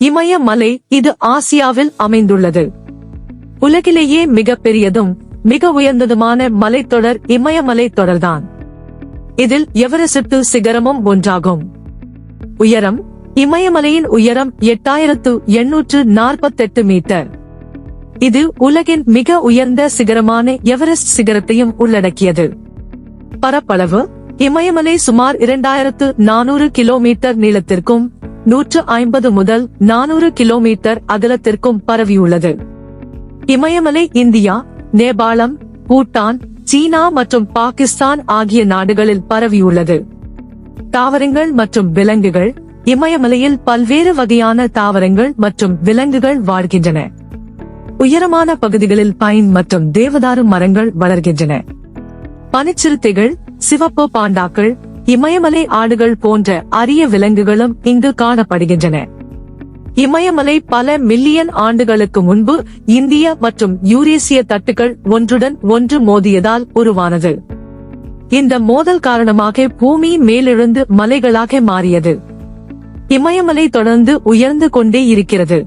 இமயமலை இது ஆசியாவில் அமைந்துள்ளது. உலகிலேயே மிகப் பெரியதும் மிக உயர்ந்ததுமான மலைத்தொடர் இமயமலை தொடர்தான். இதில் எவரெஸ்ட் சிகரமும் ஒன்றாகும். உயரம்: இமயமலையின் உயரம் 8848 மீட்டர். இது உலகின் மிக உயர்ந்த சிகரமான எவரெஸ்ட் சிகரத்தையும் உள்ளடக்கியது. பரப்பளவு: இமயமலை சுமார் 2400 கிலோமீட்டர் நீளத்திற்கும் 150 முதல் 400 கிலோமீட்டர் அகலத்திற்கும் பரவியுள்ளது. இமயமலை இந்தியா, நேபாளம், பூட்டான், சீனா மற்றும் பாகிஸ்தான் ஆகிய நாடுகளில் பரவியுள்ளது. தாவரங்கள் மற்றும் விலங்குகள்: இமயமலையில் பல்வேறு வகையான தாவரங்கள் மற்றும் விலங்குகள் வாழ்கின்றன. உயரமான பகுதிகளில் பைன் மற்றும் தேவதாரு மரங்கள் வளர்கின்றன. பனிச்சிறுத்தைகள், சிவப்பு பாண்டாக்கள், இமயமலை ஆடுகள் போன்ற அரிய விலங்குகளும் இங்கு காணப்படுகின்றன. இமயமலை பல மில்லியன் ஆண்டுகளுக்கு முன்பு இந்திய மற்றும் யூரேசிய தட்டுகள் ஒன்றுடன் ஒன்று மோதியதால் உருவானது. இந்த மோதல் காரணமாக பூமி மேலெழுந்து மலைகளாக மாறியது. இமயமலை தொடர்ந்து உயர்ந்து கொண்டே இருக்கிறது.